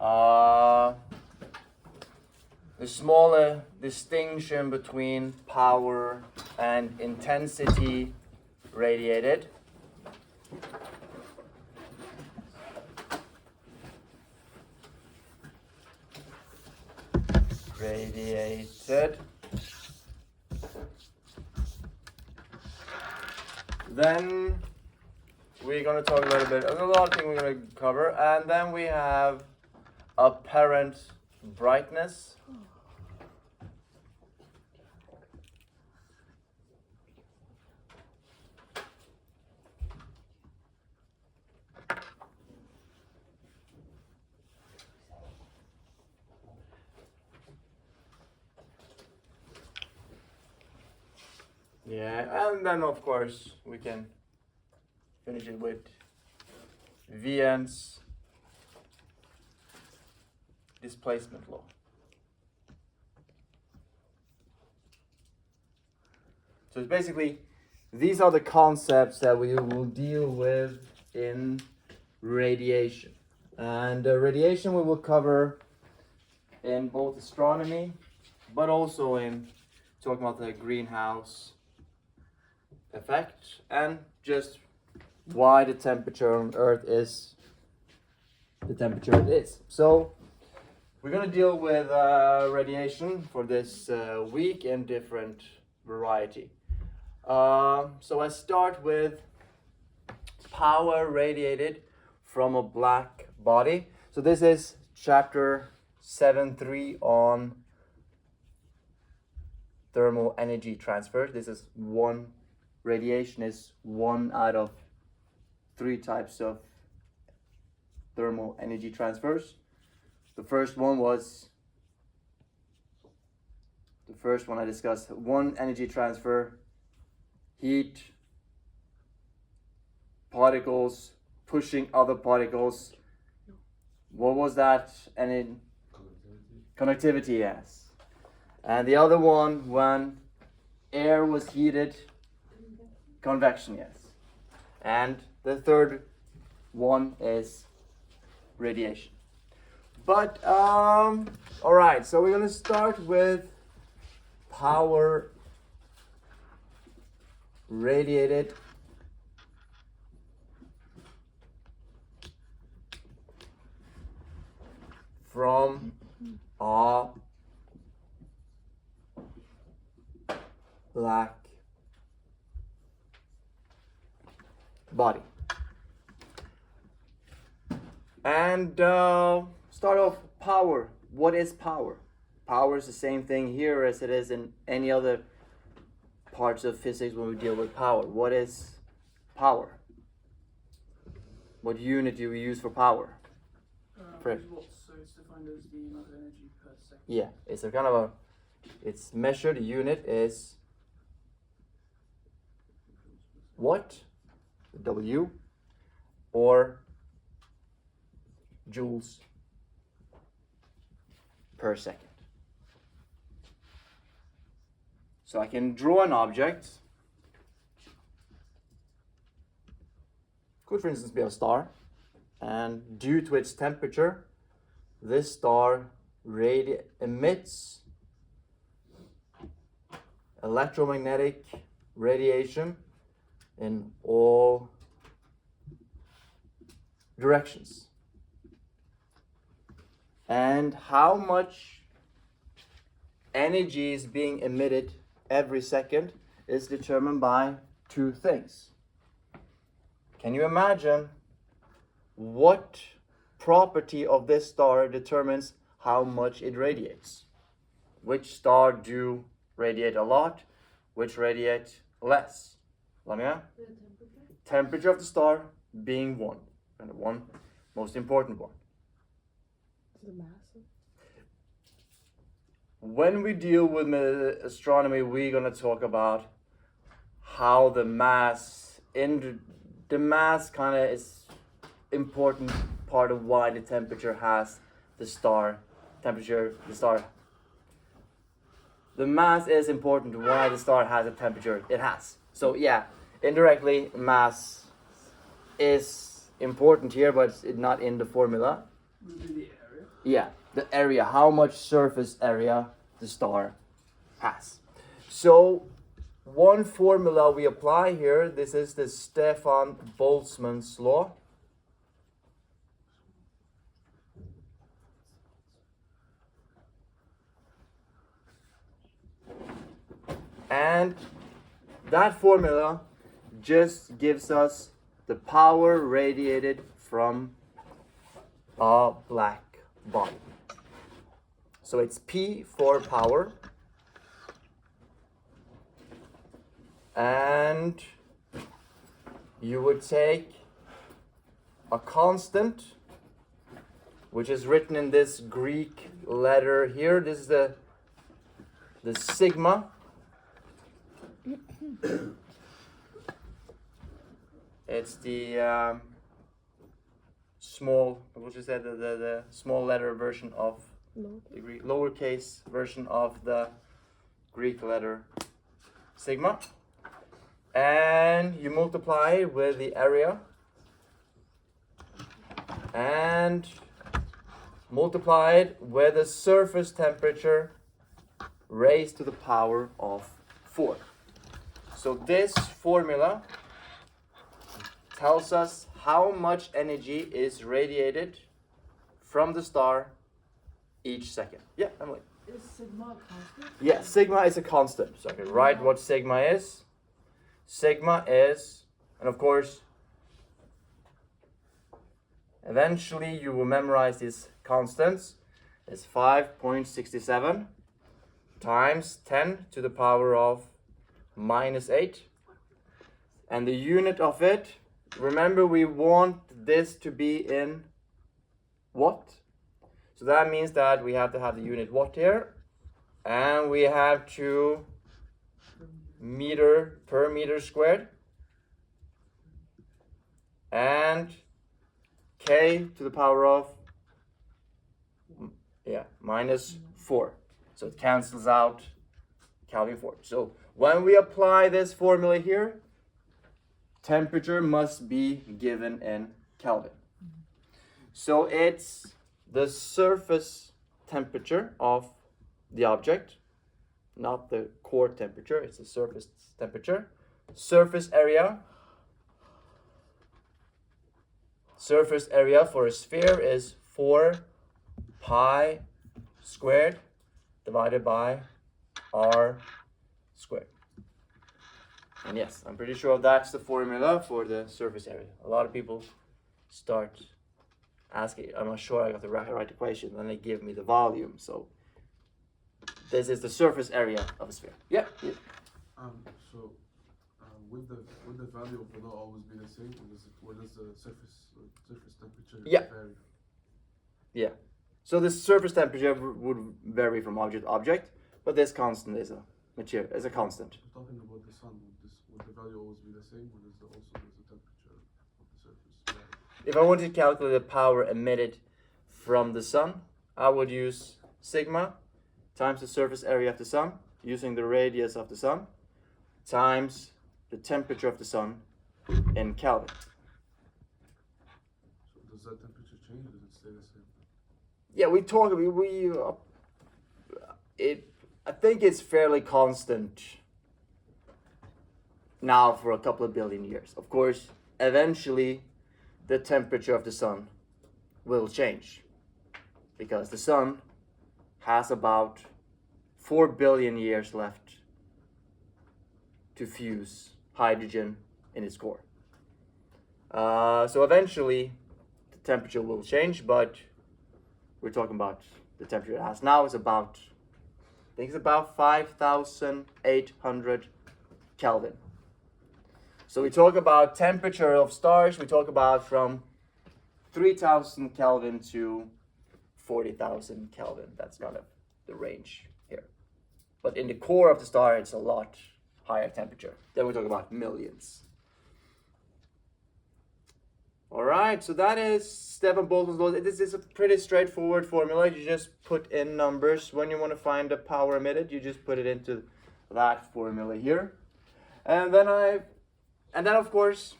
The smaller distinction between power and intensity radiated. Then we're going to talk a little bit, a lot of things we're going to cover, and then we have apparent brightness. Yeah, and then of course we can finish it with Wien's displacement law. So it's basically, these are the concepts that we will deal with in radiation. And radiation we will cover in both astronomy, but also in talking about the greenhouse effect and just why the temperature on Earth is the temperature it is. So we're going to deal with radiation for this week in different variety. So I start with power radiated from a black body. So this is chapter 7.3 on thermal energy transfer. This is one. Radiation is one out of 3 types of thermal energy transfers. The first one I discussed, one energy transfer, heat, particles pushing other particles. What was that? And in conductivity, yes. And the other one, when air was heated, convection, yes. And the third one is radiation. But all right, so we're going to start with power radiated from a black body. And start off power. What is power? Power is the same thing here as it is in any other parts of physics when we deal with power. What is power? What unit do we use for power? Watts, so it's defined as the amount of energy per second. Yeah, it's a kind of a, it's measured, the unit is watt, W, or joules per second. So I can draw an object. Could, for instance, be a star. And due to its temperature, this star emits electromagnetic radiation in all directions. And how much energy is being emitted every second is determined by 2 things. Can you imagine what property of this star determines how much it radiates? Which star do radiate a lot, which radiate less? Lamia? Temperature of the star being one, and the one most important one. The mass? When we deal with astronomy, we're going to talk about how the mass, the mass kind of is important part of why the temperature has the star, the mass is important to why the star has the temperature it has. So yeah, indirectly mass is important here, but it's not in the formula. Would it be the area? Yeah, the area, how much surface area the star has. So one formula we apply here, this is the Stefan Boltzmann's law. And that formula just gives us the power radiated from a black body. So it's P for power. And you would take a constant, which is written in this Greek letter here. This is the sigma. It's the small, what you said, the small letter version of the Greek, lowercase version of the Greek letter sigma. And you multiply it with the area and multiply it with the surface temperature raised to the power of 4. So this formula tells us how much energy is radiated from the star each second. Yeah, Emily. Is sigma a constant? Yeah, sigma is a constant. So I can write what sigma is. Sigma is, and of course, eventually you will memorize these constants. It's 5.67 times 10 to the power of -8. And the unit of it, remember we want this to be in watt. So that means that we have to have the unit watt here. And we have to meter per meter squared. And K to the power of, -4. So it cancels out Kelvin 4. So when we apply this formula here, temperature must be given in Kelvin. So it's the surface temperature of the object, not the core temperature, it's the surface temperature. Surface area. Surface area for a sphere is 4 pi squared divided by r squared. And yes, I'm pretty sure that's the formula for the surface area. A lot of people start asking, I'm not sure I got the right equation, then they give me the volume. So this is the surface area of a sphere. Yeah. So would the value of the law always be the same, or does the surface temperature vary? Yeah. So the surface temperature would vary from object to object, but this constant is a material, is a constant. We're talking about the sun. Would the value always be the same, or does the temperature of the surface vary? If I wanted to calculate the power emitted from the sun, I would use sigma times the surface area of the sun, using the radius of the sun, times the temperature of the sun in Kelvin. So does that temperature change, or does it stay the same? Yeah, I think it's fairly constant now for a couple of billion years. Of course, eventually the temperature of the sun will change, because the sun has about 4 billion years left to fuse hydrogen in its core. So eventually the temperature will change, but we're talking about the temperature it has now is about, I think it's about 5,800 Kelvin. So we talk about temperature of stars, we talk about from 3,000 Kelvin to 40,000 Kelvin. That's kind of the range here. But in the core of the star, it's a lot higher temperature. Then we talk about millions. All right, so that is Stefan Boltzmann's law. This is a pretty straightforward formula. You just put in numbers. When you want to find the power emitted, you just put it into that formula here. And then of course,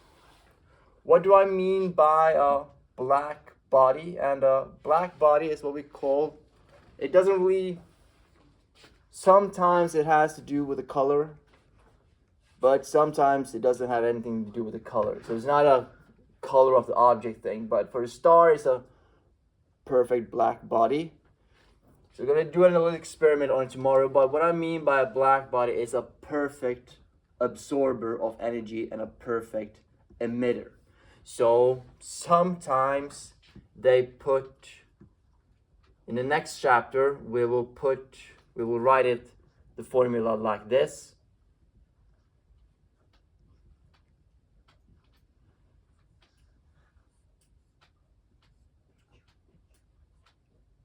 what do I mean by a black body, and a black body is what we call, it doesn't really, sometimes it has to do with the color, but sometimes it doesn't have anything to do with the color. So it's not a color of the object thing, but for a star, it's a perfect black body. So we're going to do a little experiment on it tomorrow, but what I mean by a black body is a perfect absorber of energy and a perfect emitter. So sometimes they put, in the next chapter, we will write it, the formula like this.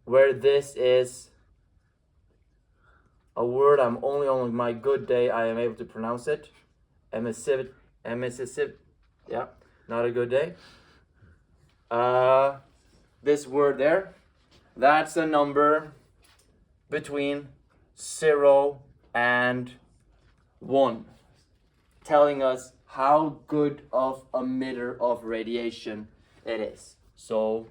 Where this is a word I'm only on my good day I am able to pronounce it. Emissive, yeah, not a good day. This word there, that's a number between 0 and 1, telling us how good of emitter of radiation it is. So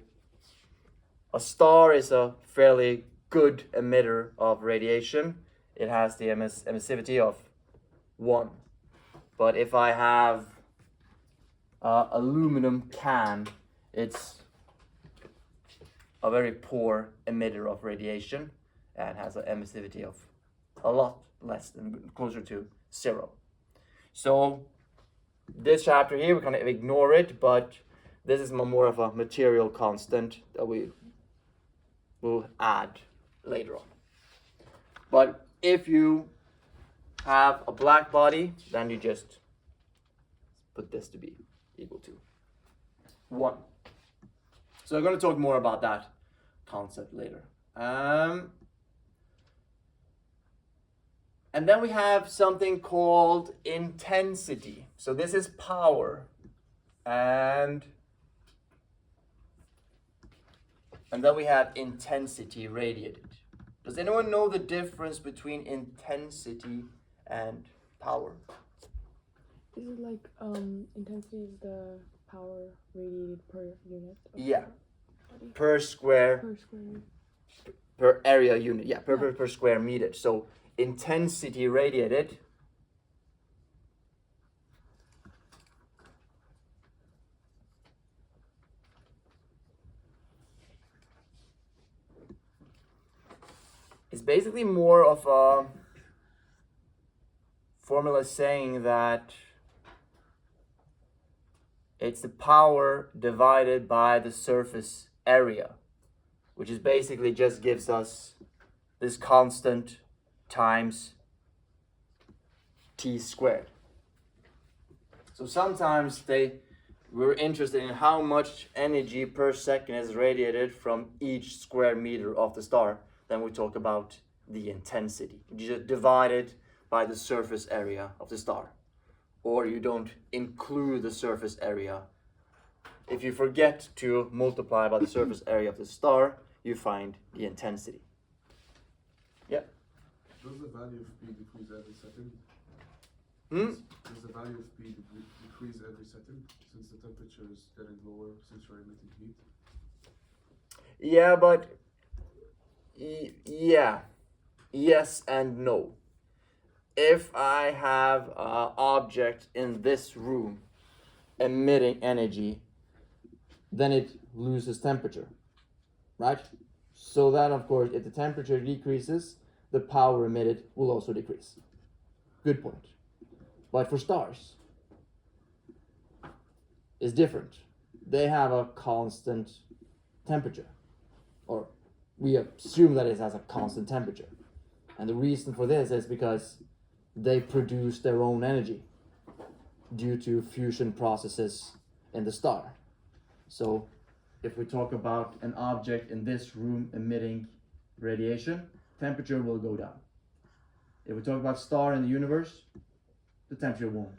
a star is a fairly good emitter of radiation. It has the emissivity of 1. But if I have aluminum can, it's a very poor emitter of radiation and has an emissivity of a lot less than, closer to 0. So this chapter here, we kind of ignore it, but this is more of a material constant that we will add later on. But if you have a black body, then you just put this to be equal to 1. So I'm going to talk more about that concept later. And then we have something called intensity. So this is power. And then we have intensity radiated. Does anyone know the difference between intensity and power? Is it like intensity is the power radiated per unit? Yeah. Body? Per square, Per square. per area unit. Yeah, per square meter. So intensity radiated is basically more of a formula saying that it's the power divided by the surface area, which is basically just gives us this constant times t squared. So sometimes we're interested in how much energy per second is radiated from each square meter of the star. Then we talk about the intensity. You just divide it by the surface area of the star. Or you don't include the surface area. If you forget to multiply by the surface area of the star, you find the intensity. Yeah? Does the value of P decrease every second? Does the value of P decrease every second since the temperature is getting lower since you're emitting heat? Yeah, but yeah, yes and no. If I have an object in this room emitting energy, then it loses temperature, right? So that, of course, if the temperature decreases, the power emitted will also decrease. Good point. But for stars, it's different. They have a constant temperature, or we assume that it has a constant temperature. And the reason for this is because they produce their own energy due to fusion processes in the star. So if we talk about an object in this room emitting radiation, temperature will go down. If we talk about star in the universe, the temperature won't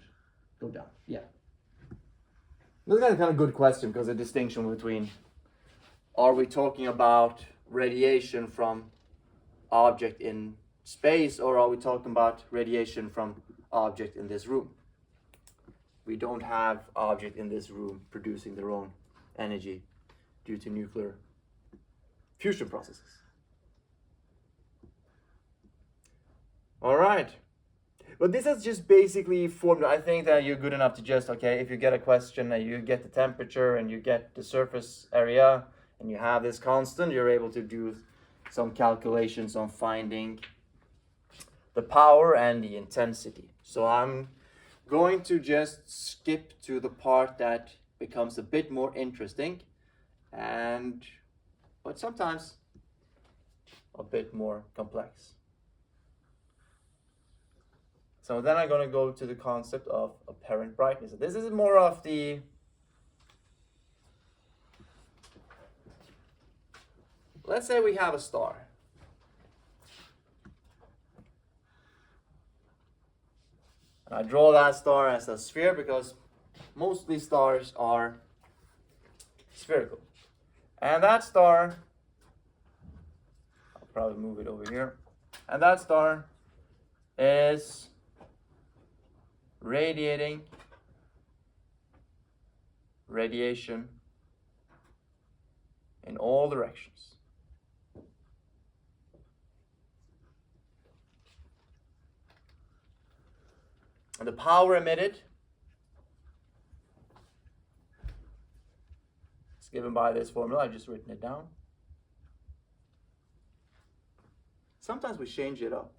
go down. Yeah. This is kind of a good question, because the distinction between, are we talking about radiation from object in space, or are we talking about radiation from object in this room? We don't have object in this room producing their own energy. due to nuclear fusion processes. All right. But this is just basically formula. I think that you're good enough to just, okay, if you get a question and you get the temperature and you get the surface area and you have this constant, you're able to do some calculations on finding the power and the intensity. So I'm going to just skip to the part that becomes a bit more interesting but sometimes a bit more complex. So then I'm going to go to the concept of apparent brightness. This is more of the let's say we have a star. And I draw that star as a sphere because mostly stars are spherical. And that star, I'll probably move it over here. And that star is radiating radiation in all directions. And the power emitted is given by this formula. I've just written it down. Sometimes we change it up.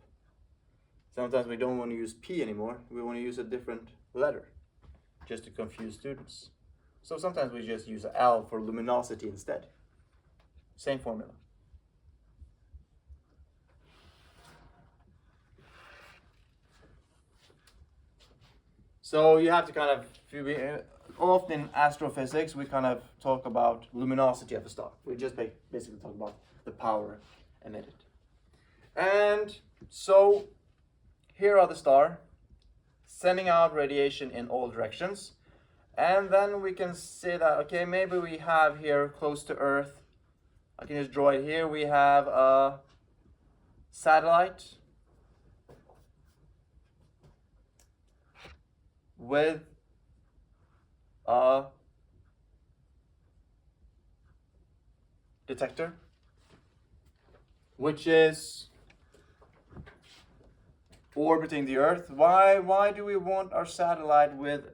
Sometimes we don't want to use P anymore. We want to use a different letter just to confuse students. So sometimes we just use L for luminosity instead. Same formula. So you have to kind of, often in astrophysics, we kind of talk about luminosity of a star. We just basically talk about the power emitted. And so here are the star sending out radiation in all directions. And then we can say that, okay, maybe we have here close to Earth, I can just draw it here, we have a satellite with a detector, which is orbiting the Earth. Why do we want our satellite with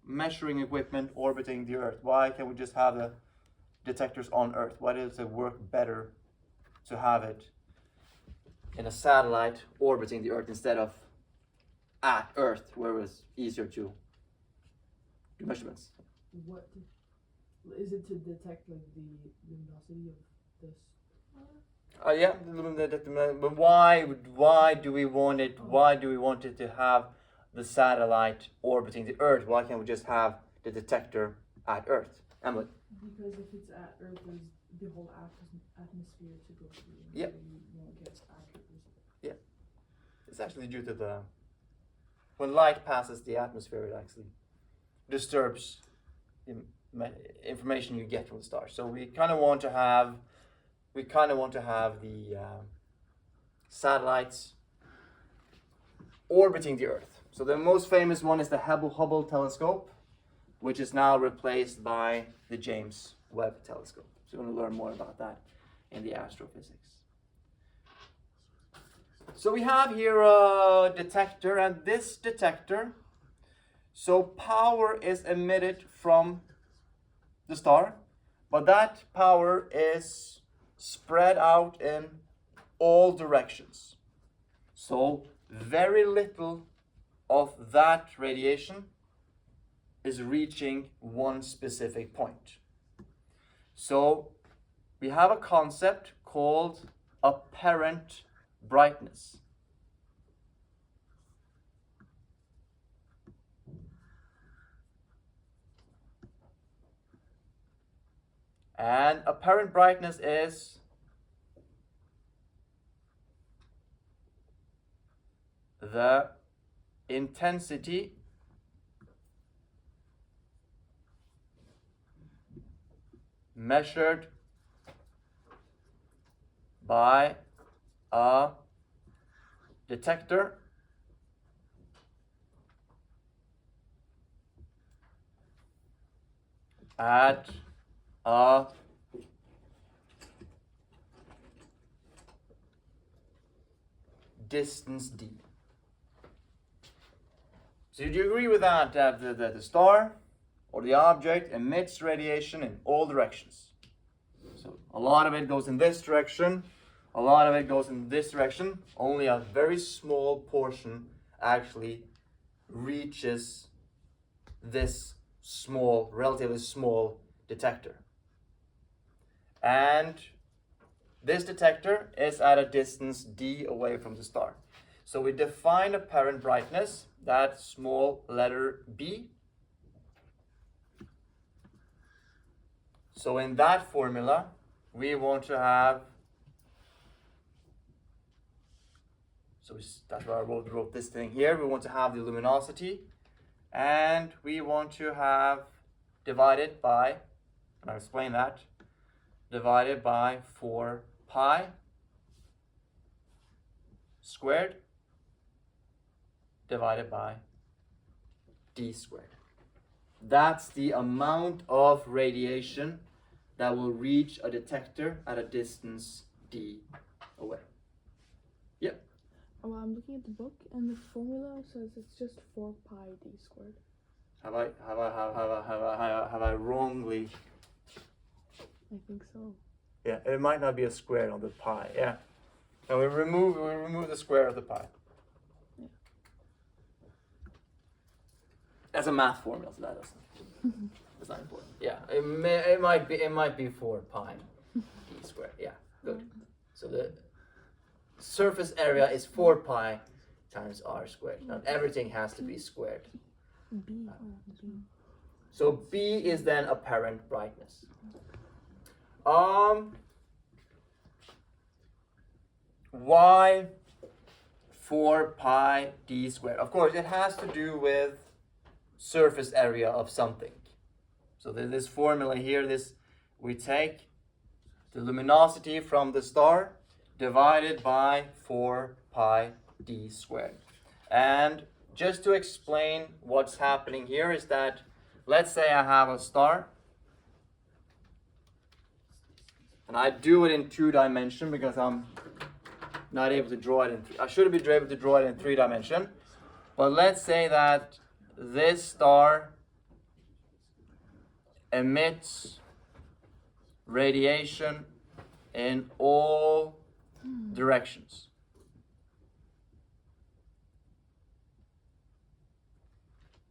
measuring equipment orbiting the Earth? Why can't we just have the detectors on Earth? Why does it work better to have it in a satellite orbiting the Earth instead of at Earth, where it was easier to do measurements? What is it to detect like the luminosity of this? Yeah, but why do we want it? Why do we want it to have the satellite orbiting the Earth? Why can't we just have the detector at Earth? Emily? Because if it's at Earth, there's the whole atmosphere to go through. Yeah. So you won't get accurate results. Yeah, it's actually due to when light passes the atmosphere, it actually disturbs the information you get from the stars. So we kind of want to have the satellites orbiting the Earth. So the most famous one is the Hubble telescope, which is now replaced by the James Webb telescope. So you want to learn more about that in the astrophysics. So we have here a detector, and this detector, so power is emitted from the star, but that power is spread out in all directions. So very little of that radiation is reaching one specific point. So we have a concept called apparent brightness. And apparent brightness is the intensity measured by a detector at a distance d. So do you agree with that, that the star or the object emits radiation in all directions? So a lot of it goes in this direction, a lot of it goes in this direction, only a very small portion actually reaches this small, relatively small detector. And this detector is at a distance d away from the star. So we define apparent brightness, that small letter b. So in that formula, we want to have, that's why I wrote this thing here. We want to have the luminosity, and we want to have divided by, and I'll explain that, divided by 4 pi squared divided by d squared. That's the amount of radiation that will reach a detector at a distance d away. Yep. Oh, I'm looking at the book, and the formula says it's just 4 pi d squared. Have I wrongly? I think so. Yeah, it might not be a square on the pi. Yeah. And we remove the square of the pi. Yeah. That's a math formula, so that doesn't. It's not important. Yeah, it might be 4 pi d squared. Yeah, good. So the surface area is 4 pi times r squared. Not everything has to be squared. B. So B is then apparent brightness. Why 4 pi d squared? Of course, it has to do with surface area of something. So this formula here, we take the luminosity from the star divided by 4 pi d squared. And just to explain what's happening here is that, let's say I have a star, and I do it in 2 dimensions because I'm not able to draw it in I should be able to draw it in 3 dimensions. But let's say that this star emits radiation in all directions.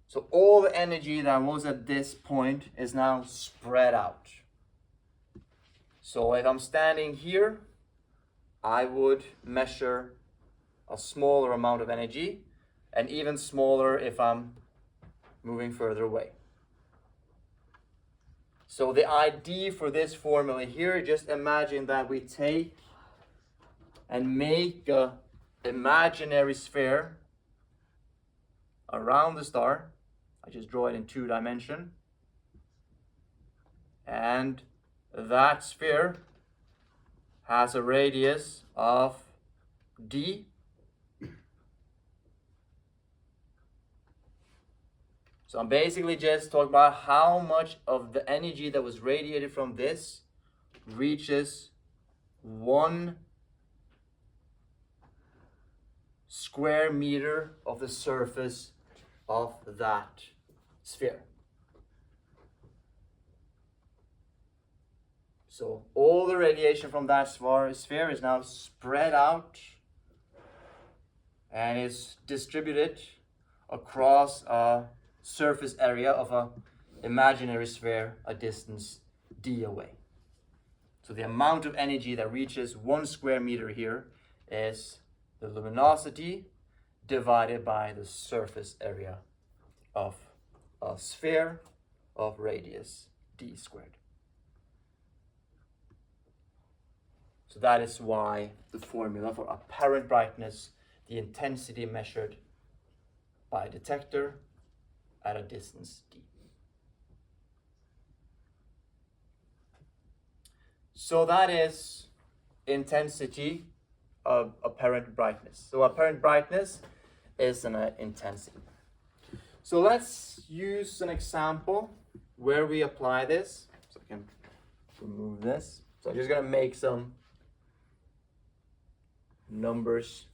So all the energy that was at this point is now spread out. So if I'm standing here, I would measure a smaller amount of energy, and even smaller if I'm moving further away. So the ID for this formula here, just imagine that we take and make an imaginary sphere around the star. I just draw it in 2 dimensions. And that sphere has a radius of d. So I'm basically just talking about how much of the energy that was radiated from this reaches 1 square meter of the surface of that sphere. So all the radiation from that sphere is now spread out and is distributed across a surface area of an imaginary sphere a distance d away. So the amount of energy that reaches 1 square meter here is the luminosity divided by the surface area of a sphere of radius d squared. So that is why the formula for apparent brightness, the intensity measured by a detector at a distance d. So that is intensity of apparent brightness. So apparent brightness is an intensity. So let's use an example where we apply this. So I can remove this. So I'm just going to make some numbers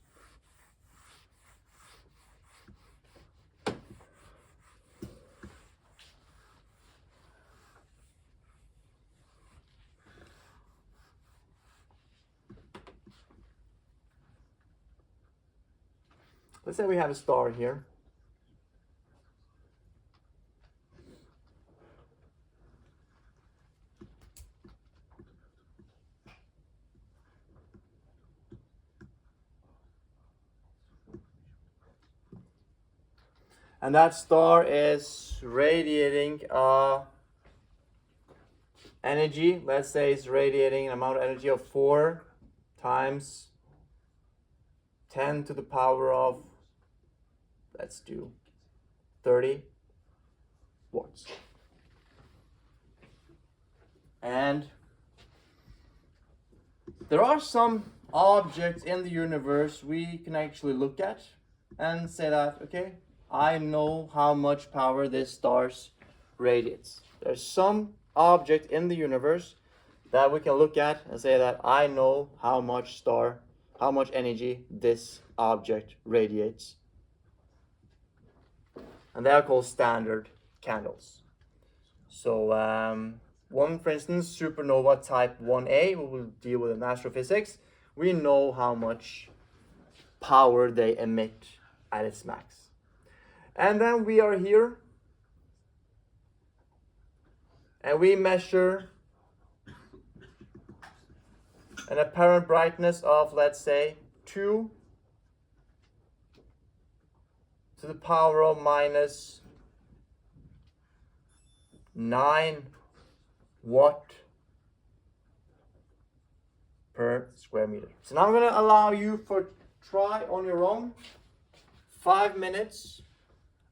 Let's say we have a star here. And that star is radiating energy. Let's say it's radiating an amount of energy of 4 times 10 to the power of, let's do 30 watts. And there are some objects in the universe we can actually look at and say that, okay, I know how much power this star radiates. There's some object in the universe that we can look at and say that I know how much energy this object radiates. And they are called standard candles. So one, for instance, supernova type 1a, we will deal with in astrophysics. We know how much power they emit at its max. And then we are here and we measure an apparent brightness of, let's say, 2 to the power of minus 9 watt per square meter. So now I'm going to allow you for try on your own 5 minutes.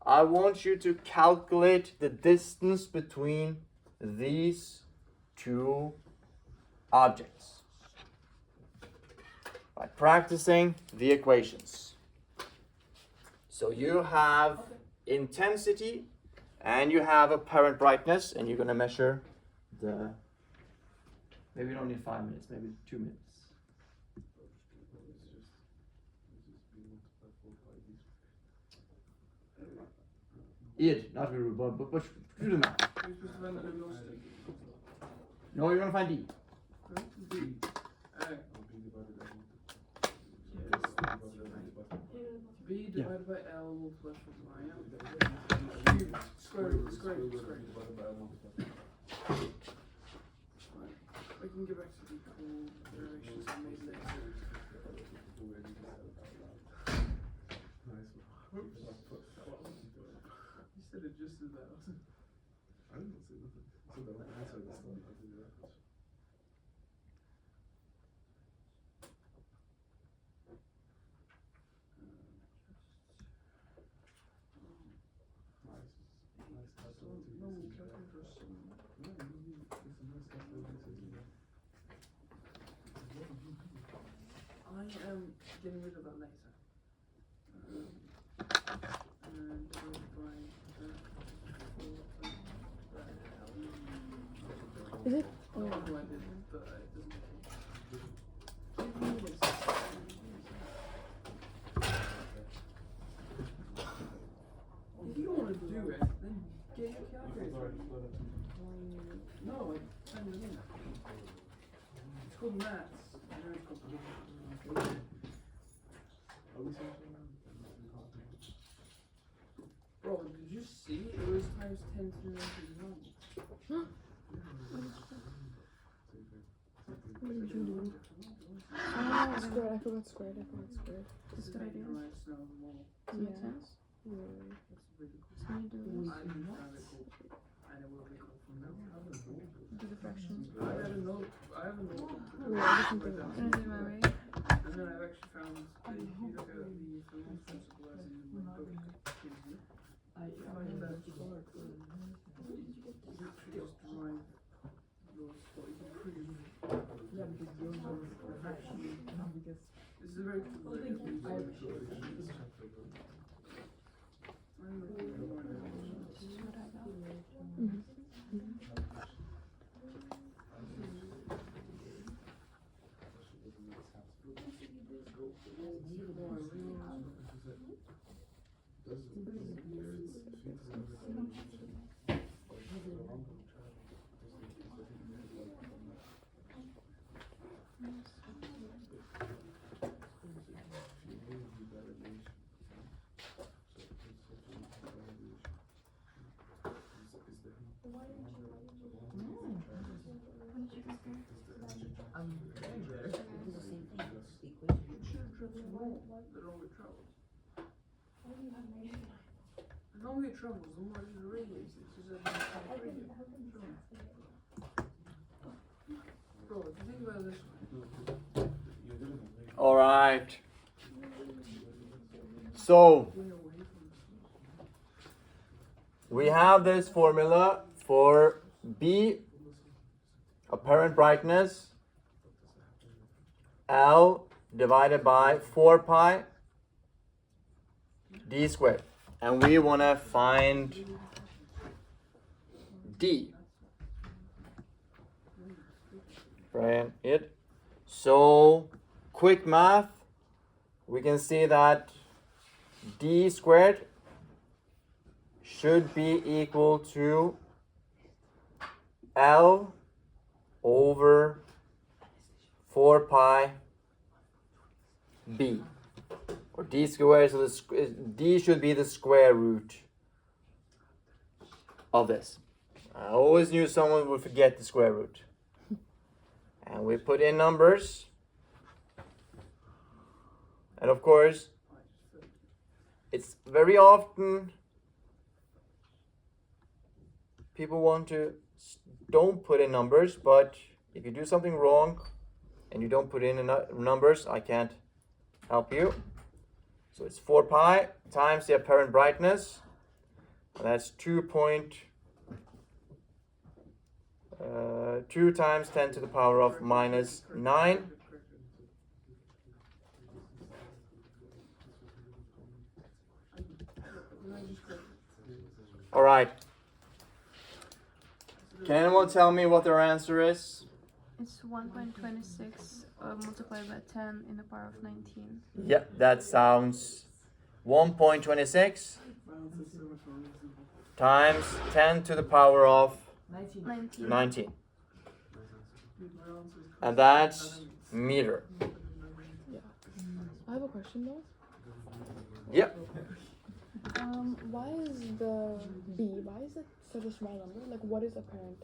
I want you to calculate the distance between these two objects by practicing the equations. So you have intensity and you have apparent brightness, and you're going to measure the, maybe you don't need 5 minutes, maybe 2 minutes. Id, not very rude, but do the math. No, you're going to find D. B divided by L multiplied by square root. We can get back to the cool derivations I made later. You said it just as that. I didn't say nothing. I said that one answer this one. I did that. I am getting rid of that later. And divided by Is it? Oh, no, I didn't, but it doesn't. If you don't want to do it, then get your calculator. No, I send it in. It's called maths. Very complicated. Bro, did you see? It was times 10 to the negative 1. What did you do? Oh, squared. I forgot squared. This is making my snow more. Yeah. That's really cool. I didn't have it cool. And it will be cool from now on. Do the fractions. I have a note. Yeah, different thing. Can I do my way? And then I've actually found that if you look at the Fermat's principle as in the book gives you, I find that you literally just derive yours, what you can prove. Yeah, because yours are actually, this is a very cool way of using I'm getting there. It's the same thing. The equation. It should travel more the longer it travels. The longer it travels, the more it radiates. It's just a radius. Bro, if you think about this one. All right. So we have this formula for B, apparent brightness, L divided by 4 pi d squared. And we want to find D. Right, it. So, quick math, we can see that D squared should be equal to L over 4 pi B, or D squared, so D should be the square root of this. I always knew someone would forget the square root. And we put in numbers. And of course, it's very often people don't put in numbers, but if you do something wrong and you don't put in numbers, I can't help you. So it's 4 pi times the apparent brightness. And that's 2 times 10 to the power of minus 9. All right. Can anyone tell me what their answer is? It's 1.26 multiplied by 10 in the power of 19. Yeah, that sounds 1.26 times 10 to the power of 19. 19. And that's meter. Yeah. I have a question though. Yeah. Why is the B? Why is it such a small number? Like, what is apparent?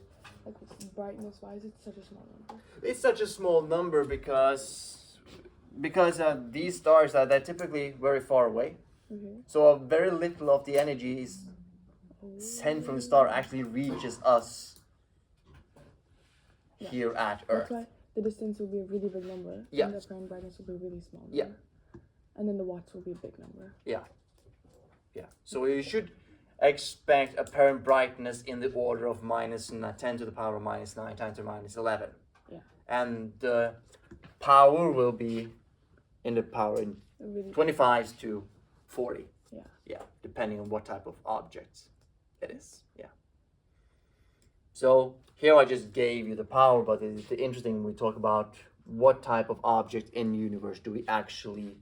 Like, brightness. Why is it such a small number? It's such a small number because these stars they're typically very far away. Okay. So very little of the energy is sent from the star actually reaches us here at Earth. That's why the distance will be a really big number. Yeah. And the apparent brightness will be a really small number. Yeah. And then the watts will be a big number. Yeah. Yeah. So you should expect apparent brightness in the order of minus 10 to the power of minus 9 times to minus 11. Yeah. And the power will be in the power in Really. 25 to 40. Yeah. Yeah, depending on what type of objects it is. Yeah. So here I just gave you the power, but it's interesting when we talk about what type of object in the universe do we actually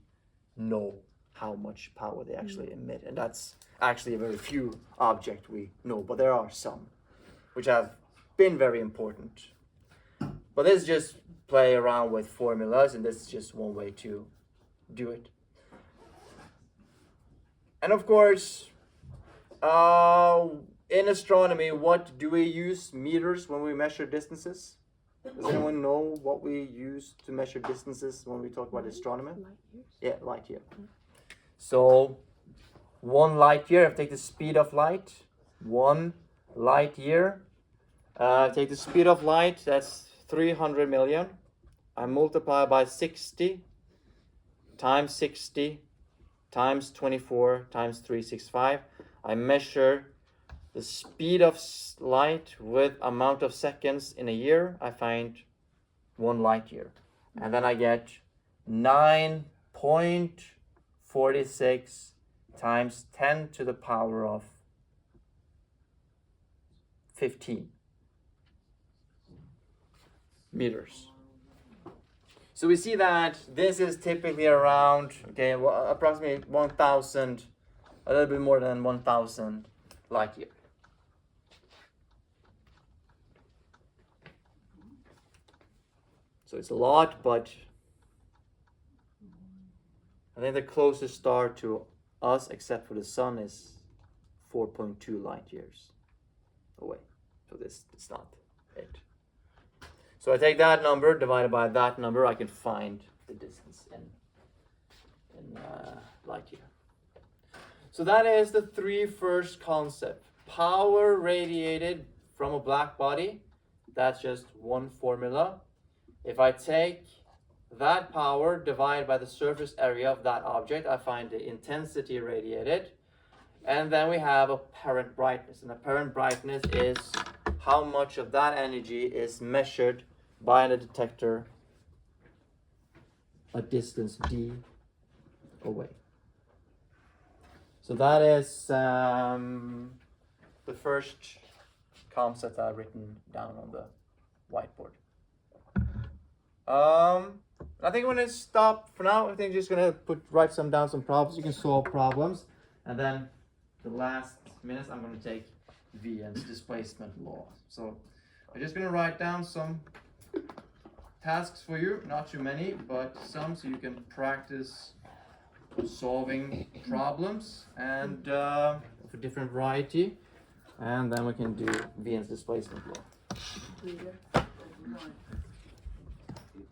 know how much power they actually emit. And that's actually a very few objects we know, but there are some which have been very important. But this is just play around with formulas, and this is just one way to do it. And of course, in astronomy, what do we use meters when we measure distances? Does anyone know what we use to measure distances when we talk about astronomy? Light years? Yeah, light year. So 1 light year, if I take the speed of light, 1 light year, take the speed of light, that's 300 million. I multiply by 60 times 60 times 24 times 365. I measure the speed of light with amount of seconds in a year. I find 1 light year. And then I get 9.46 times 10 to the power of 15 meters. So we see that this is typically around, approximately 1,000, a little bit more than 1,000 light year. So it's a lot, but I think the closest star to us, except for the sun, is 4.2 light years away. So this is not it. So I take that number divided by that number, I can find the distance in light year. So that is the three first concepts. Power radiated from a black body, that's just one formula. If I take that power divided by the surface area of that object, I find the intensity radiated. And then we have apparent brightness. And apparent brightness is how much of that energy is measured by the detector a distance d away. So that is the first concept I've written down on the whiteboard. I think I'm gonna stop for now. I think I'm just gonna write down some problems. You can solve problems, and then the last minutes I'm gonna take Wien's displacement law. So I'm just gonna write down some tasks for you, not too many, but some, so you can practice solving problems and of a different variety, and then we can do Wien's displacement law.